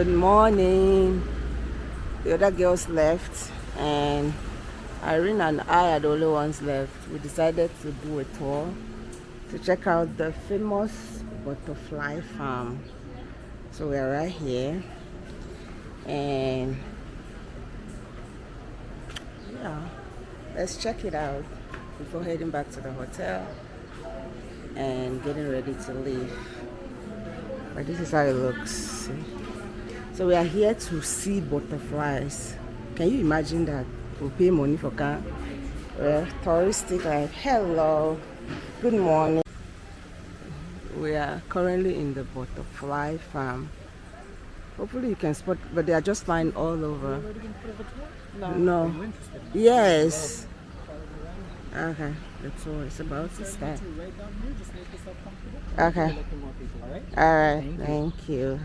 Good morning. The other girls left, and Irene and I are the only ones left. We decided to do a tour to check out the famous butterfly farm. So we are right here, and yeah, let's check it out before heading back to the hotel and getting ready to leave. But this is how it looks. See? So we are here to see butterflies. Can you imagine that? We pay money for car. Well, touristic life. Hello. Good morning. We are currently in the butterfly farm. Hopefully you can spot, but they are just flying all over. No. Yes. Okay. The tour is about to start. Okay. All right. Thank you.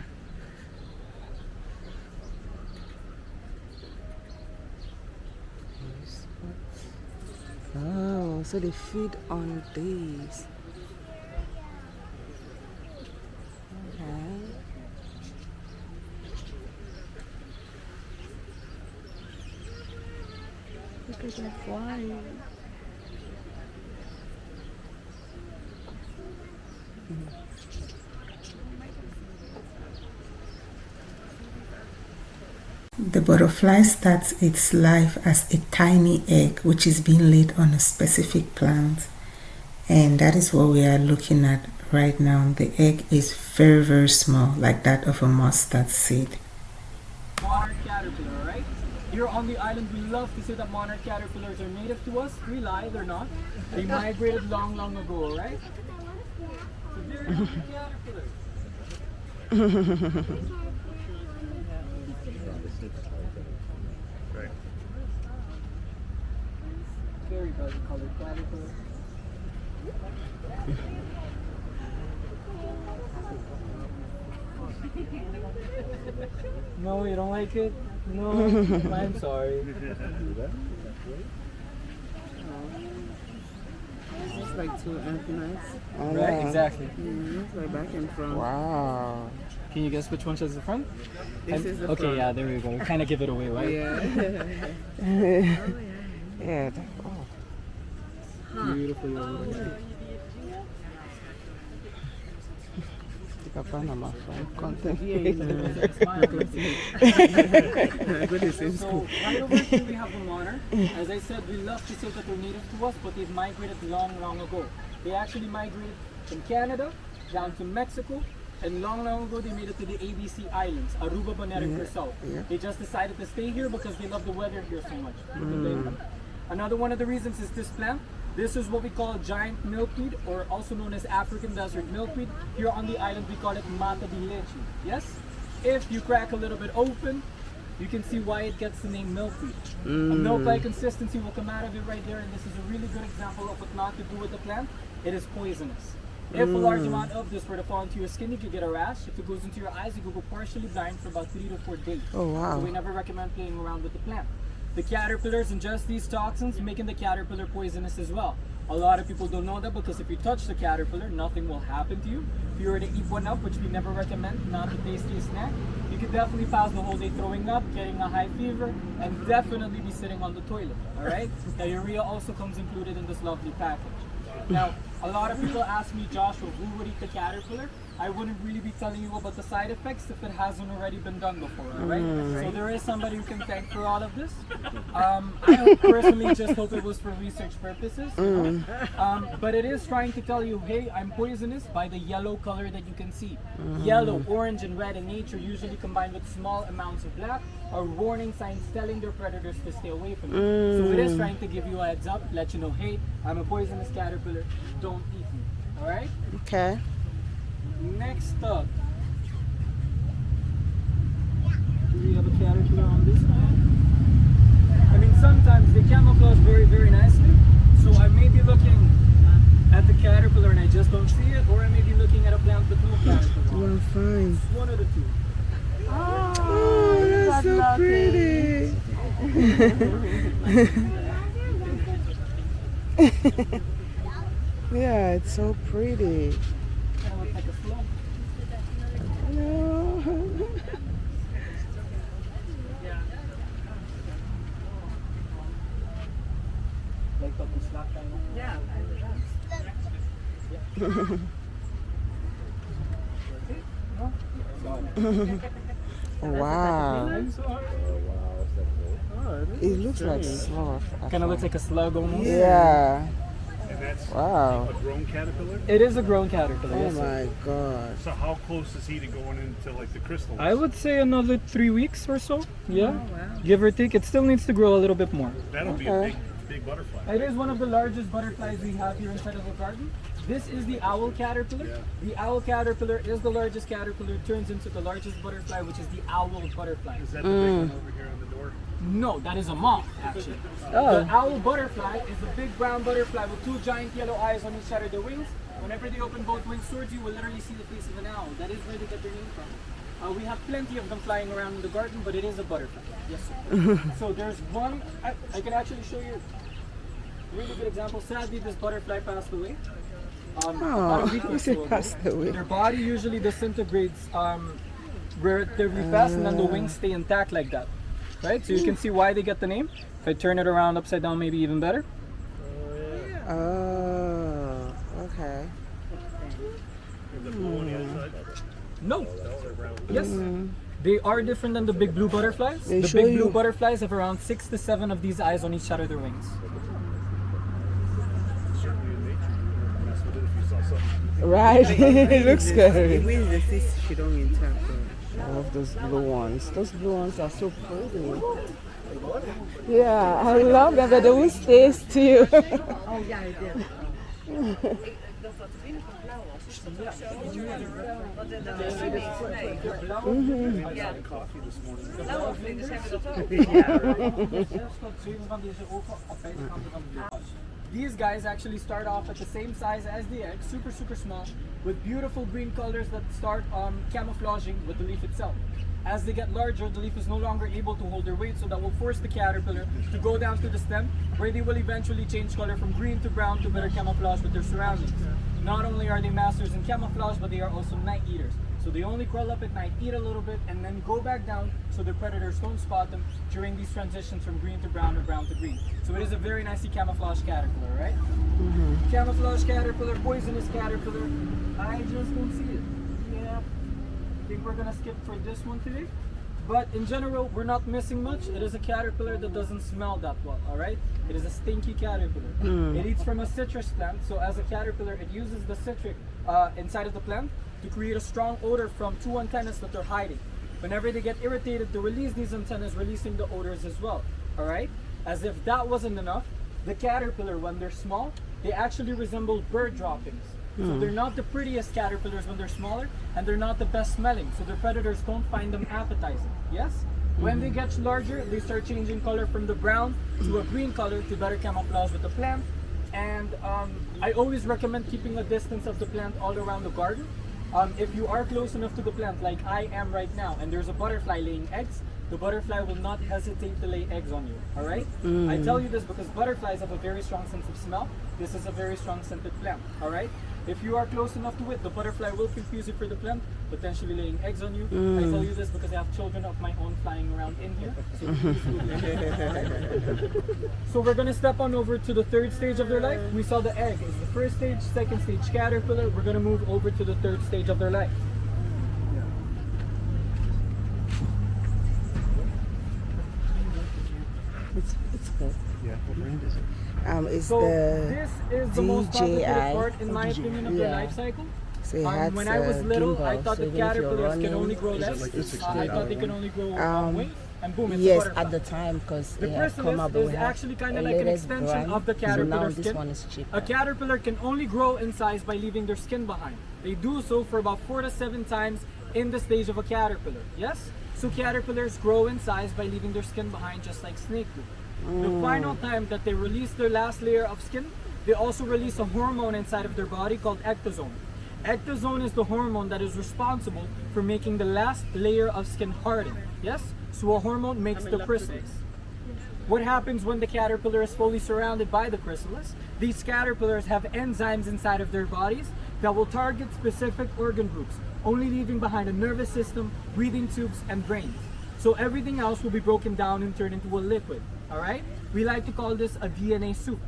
Oh, so they feed on these. Okay. Look at them flying. The butterfly starts its life as a tiny egg which is being laid on a specific plant, and that is what we are looking at right now. The egg is very, very small, like that of a mustard seed. Monarch caterpillar, right? Here on the island, we love to say that monarch caterpillars are native to us. We lie, they're not. They migrated long, long ago, right? So very caterpillars. Very bright colored caterpillar. No, you don't like it? No, I'm sorry. It's just like two antennas. Right, exactly. It's like back and front. Wow. Can you guess which one is the front? This is the okay, front. yeah, there we go. We kind of give it away, right? Yeah. Yeah. Oh. Beautiful. Papa na my phone content. So right over here we have the monarch. As I said, we love to say that they're native to us, but they've migrated long, long ago. They actually migrated from Canada down to Mexico, and long, long ago they made it to the ABC Islands, Aruba, Bonaire, and Curacao. They just decided to stay here because they love the weather here so much. Another one of the reasons is this plant. This is what we call giant milkweed, or also known as African desert milkweed. Here on the island, we call it mata de leche. Yes? If you crack a little bit open, you can see why it gets the name milkweed. A milk-like consistency will come out of it right there, and this is a really good example of what not to do with the plant. It is poisonous. If a large amount of this were to fall into your skin, you could get a rash. If it goes into your eyes, you could go partially blind for about 3 to 4 days. Oh, wow. So we never recommend playing around with the plant. The caterpillars ingest these toxins, making the caterpillar poisonous as well. A lot of people don't know that because if you touch the caterpillar, nothing will happen to you. If you were to eat one up, which we never recommend, not the tastiest snack, you could definitely pass the whole day throwing up, getting a high fever, and definitely be sitting on the toilet, all right? Diarrhea also comes included in this lovely package. Now, a lot of people ask me, Joshua, who would eat the caterpillar? I wouldn't really be telling you about the side effects if it hasn't already been done before, alright? So there is somebody who can thank for all of this. I personally just hope it was for research purposes. But it is trying to tell you, hey, I'm poisonous by the yellow color that you can see. Yellow, orange, and red in nature usually combined with small amounts of black are warning signs telling their predators to stay away from you. So it is trying to give you a heads up, let you know, hey, I'm a poisonous caterpillar, don't eat me, alright? Okay. Next up, do we have a caterpillar on this one? I mean, sometimes they camouflage very, very nicely. So I may be looking at the caterpillar and I just don't see it, or I may be looking at a plant with no caterpillar. Well, fine. It's one of the two. Oh, that's so pretty. Yeah, it's so pretty. Kind of looks like a slug. No. Wow. I'm sorry. Oh, this It is looks like strange. sloth. Kind of looks like a slug almost. Yeah. And that's Wow. a grown caterpillar? It is a grown caterpillar. Oh yes, sir. my god. So how close is he to going into like the crystals? I would say another 3 weeks or so. Yeah. Oh, wow. Give or take. It still needs to grow a little bit more. That'll be Okay. a big butterfly. It is one of the largest butterflies we have here inside of the garden. This is the owl caterpillar. Yeah. The owl caterpillar is the largest caterpillar, turns into the largest butterfly, which is the owl butterfly. Is that the big one over here on the door? No, that is a moth, actually. Oh. The owl butterfly is a big brown butterfly with two giant yellow eyes on each side of their wings. Whenever they open both wings towards you, you will literally see the face of an owl. That is where they get their name from. We have plenty of them flying around in the garden, but it is a butterfly. Yes, sir. So there's one, I can actually show you a really good example. Sadly, this butterfly passed away. About a week or you so said ago. passed away. Their body usually disintegrates relatively fast, and then the wings stay intact like that. Right? So you can see why they get the name. If I turn it around upside down, maybe even better. Oh, okay. The blue on the outside? No. Yes. They are different than the big blue butterflies. They The show big blue you- butterflies have around 6 to 7 of these eyes on each side of their wings. Certainly in nature, you wouldn't mess with it if you saw something. Right. It looks The scary. wings, they see she don't interpret. I love those blue ones. Those blue ones are so pretty. Yeah, I love that, but they will stay still. Coffee this morning. These guys actually start off at the same size as the egg, super small, with beautiful green colors that start camouflaging with the leaf itself. As they get larger, the leaf is no longer able to hold their weight, so that will force the caterpillar to go down to the stem, where they will eventually change color from green to brown to better camouflage with their surroundings. Not only are they masters in camouflage, but they are also night eaters. So they only crawl up at night, eat a little bit, and then go back down so the predators don't spot them during these transitions from green to brown or brown to green. So it is a very nicely camouflaged caterpillar, right? Camouflage caterpillar, poisonous caterpillar. I just don't see it. Yeah. I think we're gonna skip for this one today. But in general, we're not missing much. It is a caterpillar that doesn't smell that well, alright? It is a stinky caterpillar. It eats from a citrus plant, so as a caterpillar, it uses the citric inside of the plant to create a strong odor from two antennas that they're hiding. Whenever they get irritated, they release these antennas, releasing the odors as well, alright? As if that wasn't enough, the caterpillar, when they're small, they actually resemble bird droppings. So they're not the prettiest caterpillars when they're smaller, and they're not the best smelling, so the predators don't find them appetizing. Yes? When they get larger, they start changing color from the brown to a green color to better camouflage with the plant. And I always recommend keeping a distance of the plant all around the garden. If you are close enough to the plant, like I am right now, and there's a butterfly laying eggs, the butterfly will not hesitate to lay eggs on you, alright? I tell you this because butterflies have a very strong sense of smell. This is a very strong scented plant, alright? If you are close enough to it, the butterfly will confuse you for the plant, potentially laying eggs on you. I tell you this because I have children of my own flying around in here. So, please do it. So we're gonna step on over to the third stage of their life. We saw the egg is the first stage, second stage caterpillar. We're gonna move over to the third stage of their life. It's good. Yeah, what brand is it? It's So the this is the most complicated DJI. part, in my opinion, of their Yeah. life cycle. So it has When I was little, I gimbal, thought so the even if you're caterpillars can running, only grow Is it less. like the I 68 thought they can one? only grow wings, and boom, it's a yes, butterfly. at the time, because The it had come out, chrysalis but is we have actually kind a of like an latest extension brand, of the so now caterpillar this skin. one is cheaper. A caterpillar can only grow in size by leaving their skin behind. They do so for about 4 to 7 times in the stage of a caterpillar. Yes? So caterpillars grow in size by leaving their skin behind, just like snake do. The final time that they release their last layer of skin, they also release a hormone inside of their body called ecdysone. Ecdysone is the hormone that is responsible for making the last layer of skin harden. Yes? So a hormone makes the chrysalis. What happens when the caterpillar is fully surrounded by the chrysalis? These caterpillars have enzymes inside of their bodies that will target specific organ groups, only leaving behind a nervous system, breathing tubes, and brains. So everything else will be broken down and turned into a liquid. Alright? We like to call this a DNA soup.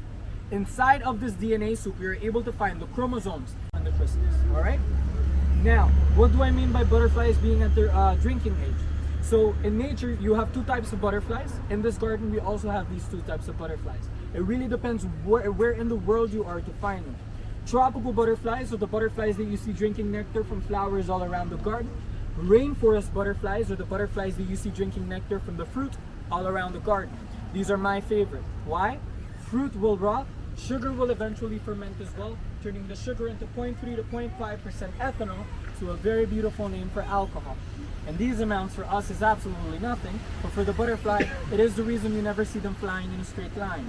Inside of this DNA soup, we are able to find the chromosomes and the chrysalis. Alright? Now, what do I mean by butterflies being at their drinking age? So in nature, you have two types of butterflies. In this garden, we also have these two types of butterflies. It really depends where in the world you are to find them. Tropical butterflies are the butterflies that you see drinking nectar from flowers all around the garden. Rainforest butterflies are the butterflies that you see drinking nectar from the fruit all around the garden. These are my favorite. Why? Fruit will rot, sugar will eventually ferment as well, turning the sugar into 0.3 to 0.5% ethanol, to a very beautiful name for alcohol. And these amounts for us is absolutely nothing, but for the butterfly, it is the reason you never see them flying in a straight line.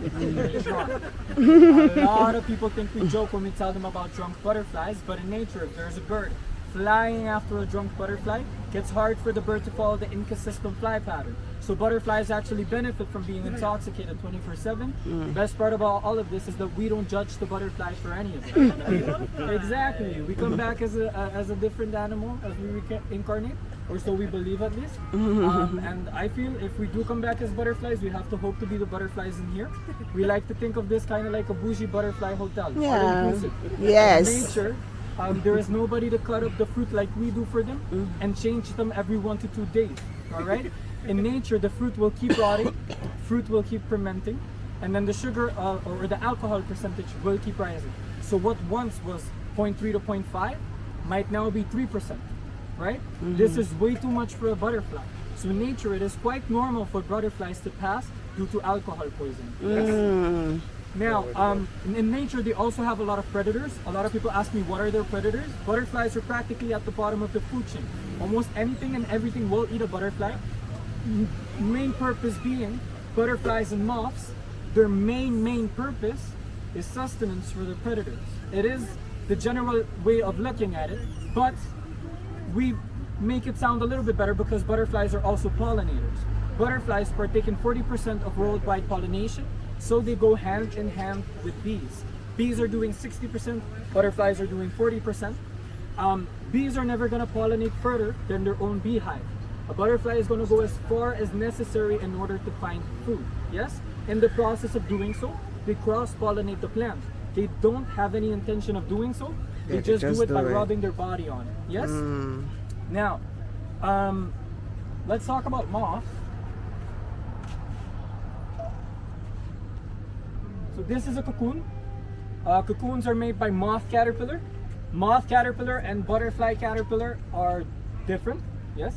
A lot of people think we joke when we tell them about drunk butterflies, but in nature, if there's a bird flying after a drunk butterfly, it gets hard for the bird to follow the inconsistent fly pattern. So butterflies actually benefit from being intoxicated 24/7. The best part about all of this is that we don't judge the butterflies for any of it. Exactly. We come back as a different animal as we incarnate, or so we believe at least. And I feel if we do come back as butterflies, we have to hope to be the butterflies in here. We like to think of this kind of like a bougie butterfly hotel. Yeah. All-inclusive. Yes. In nature, there is nobody to cut up the fruit like we do for them and change them every 1 to 2 days. All right. In nature, the fruit will keep rotting, fruit will keep fermenting, and then the sugar or the alcohol percentage will keep rising. So what once was 0.3 to 0.5 might now be 3%, right? This is way too much for a butterfly. So in nature, it is quite normal for butterflies to pass due to alcohol poisoning. Yes. Now, in nature, they also have a lot of predators. A lot of people ask me, what are their predators? Butterflies are practically at the bottom of the food chain. Almost anything and everything will eat a butterfly. Main purpose being butterflies and moths, their main purpose is sustenance for the predators. It is the general way of looking at it, but we make it sound a little bit better because butterflies are also pollinators. Butterflies partake in 40% of worldwide pollination, so they go hand in hand with bees. Bees are doing 60%, butterflies are doing 40%. Bees are never going to pollinate further than their own beehive. A butterfly is going to go as far as necessary in order to find food. Yes? In the process of doing so, they cross-pollinate the plant. They don't have any intention of doing so. They just do it by rubbing their body on it. Yes? Now, let's talk about moths. So this is a cocoon. Cocoons are made by moth caterpillar. Moth caterpillar and butterfly caterpillar are different. Yes?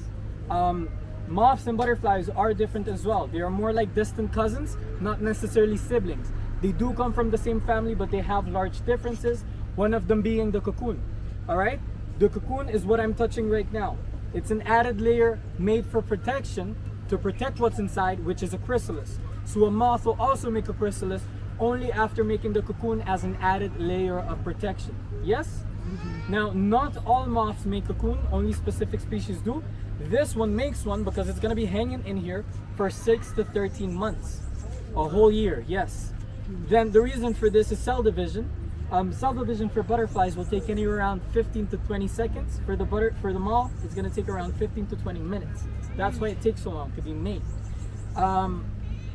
Moths and butterflies are different as well. They are more like distant cousins, not necessarily siblings. They do come from the same family, but they have large differences, one of them being the cocoon. Alright? The cocoon is what I'm touching right now. It's an added layer made for protection, to protect what's inside, which is a chrysalis. So a moth will also make a chrysalis only after making the cocoon as an added layer of protection. Yes? Now, not all moths make cocoon, only specific species do. This one makes one because it's going to be hanging in here for 6 to 13 months. A whole year, yes. Then the reason for this is cell division. Cell division for butterflies will take anywhere around 15 to 20 seconds. For the moth, it's going to take around 15 to 20 minutes. That's why it takes so long to be made.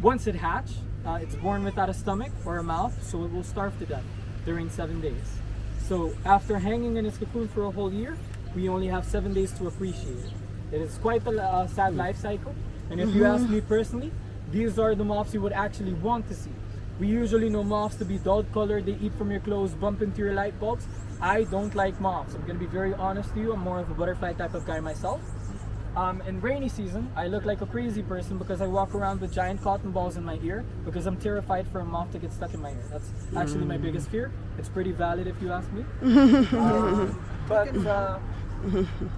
Once it hatches, it's born without a stomach or a mouth, so it will starve to death during 7 days. So after hanging in its cocoon for a whole year, we only have 7 days to appreciate it. It is quite a sad life cycle. And if you ask me personally, these are the moths you would actually want to see. We usually know moths to be dull colored, they eat from your clothes, bump into your light bulbs. I don't like moths. I'm going to be very honest to you. I'm more of a butterfly type of guy myself. In rainy season, I look like a crazy person because I walk around with giant cotton balls in my ear because I'm terrified for a moth to get stuck in my ear. That's actually my biggest fear. It's pretty valid if you ask me.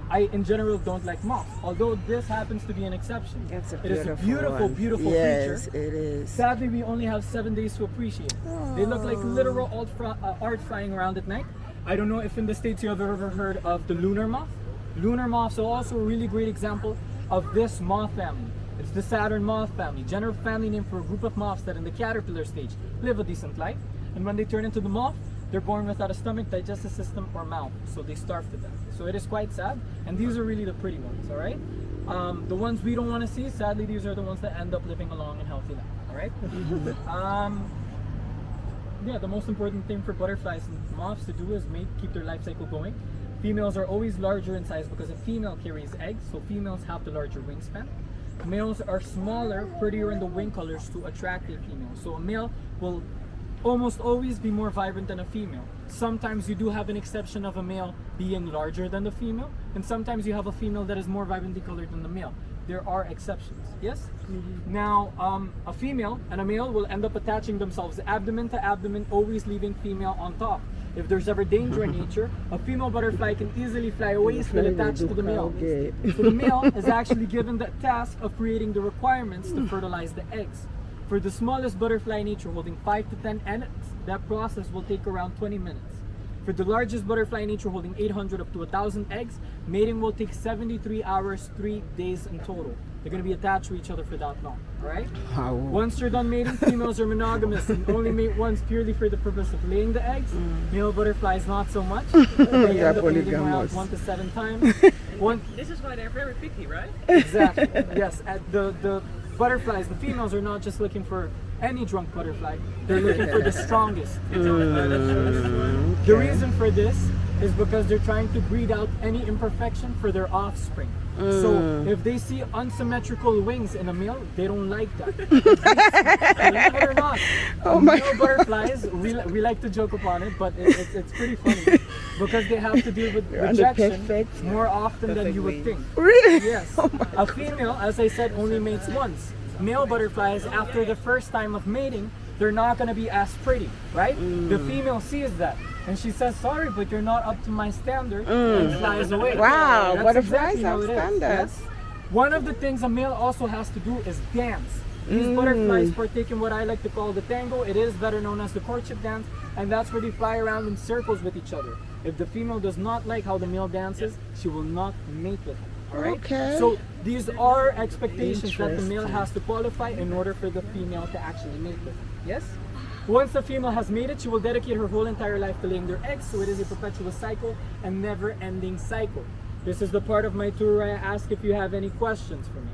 I, in general, don't like moths. Although this happens to be an exception. It's a It is a beautiful beautiful Yes, creature. it is. Sadly, we only have 7 days to appreciate it. They look like literal art flying around at night. I don't know if in the States you have ever heard of the lunar moth. Lunar moths are also a really great example of this moth family. It's the Saturn moth family, general family name for a group of moths that in the caterpillar stage live a decent life. And when they turn into the moth, they're born without a stomach, digestive system, or mouth. So they starve to death. So it is quite sad. And these are really the pretty ones, all right? The ones we don't want to see, sadly, these are the ones that end up living a long and healthy life, all right? Yeah, the most important thing for butterflies and moths to do is keep their life cycle going. Females are always larger in size because a female carries eggs, so females have the larger wingspan. Males are smaller, prettier in the wing colors to attract a female. So a male will almost always be more vibrant than a female. Sometimes you do have an exception of a male being larger than the female, and sometimes you have a female that is more vibrantly colored than the male. There are exceptions, yes? Now, a female and a male will end up attaching themselves abdomen to abdomen, always leaving female on top. If there's ever danger in nature, a female butterfly can easily fly away, still attached to the male. So the male is actually given the task of creating the requirements to fertilize the eggs. For the smallest butterfly in nature, holding 5 to 10 eggs, that process will take around 20 minutes. For the largest butterfly in nature, holding 800 up to 1,000 eggs, mating will take 73 hours, 3 days in total. They're going to be attached to each other for that long, alright? Wow. Once you're done mating, females are monogamous and only mate once purely for the purpose of laying the eggs. Male butterflies not so much. They end up mating around 1 to 7 times. This is why they're very picky, right? Exactly, yes. The butterflies, the females are not just looking for any drunk butterfly, they're looking for the strongest. The reason for this is because they're trying to breed out any imperfection for their offspring. So if they see unsymmetrical wings in a male, they don't like that. Believe it or not, male butterflies, we like to joke upon it, but it's pretty funny because they have to deal with rejection more often than you would think. Really? Yes. A female, as I said, only mates once. Male butterflies, after the first time of mating, they're not going to be as pretty, right? The female sees that and she says, sorry, but you're not up to my standard, and flies away. Wow, That's butterflies exactly how have it is. standards. Yes. One of the things a male also has to do is dance. These butterflies partake in what I like to call the tango. It is better known as the courtship dance, and that's where they fly around in circles with each other. If the female does not like how the male dances, she will not mate with him. Alright? Okay. So these are expectations that the male has to qualify in order for the female to actually mate with him. Yes? Once the female has mated, she will dedicate her whole entire life to laying their eggs, so it is a perpetual cycle and never-ending cycle. This is the part of my tour where I ask if you have any questions for me.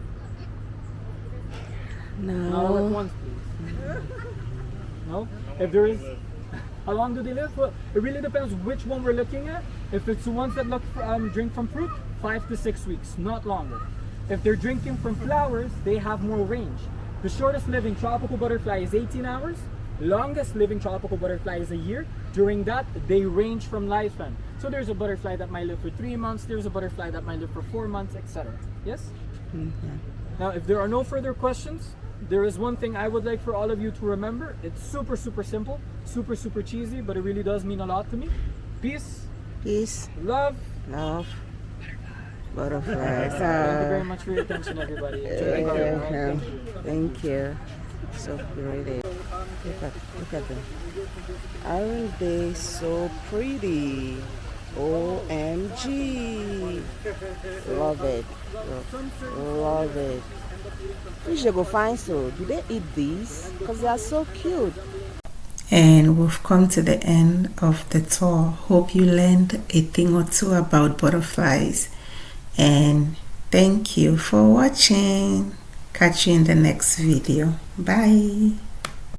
Not all at No. once, please. No? If there is, how long do they live? Well, it really depends which one we're looking at. If it's the ones that drink from fruit, 5 to 6 weeks, not longer. If they're drinking from flowers, they have more range. The shortest living tropical butterfly is 18 hours. Longest living tropical butterfly is a year. During that, they range from lifespan. So there's a butterfly that might live for 3 months, there's a butterfly that might live for 4 months, etc. Yes? Now, if there are no further questions, there is one thing I would like for all of you to remember. It's super, super simple, super, super cheesy, but it really does mean a lot to me. Peace, Peace, love. love, butterflies. Thank you very much for your attention, everybody. Enjoy the garden, right? Thank you. Thank you. So pretty. Look at them. Aren't they so pretty? OMG. Love it. Love it. We should go find so. Do they eat these? Because they are so cute. And we've come to the end of the tour. Hope you learned a thing or two about butterflies. And thank you for watching. Catch you in the next video. Bye.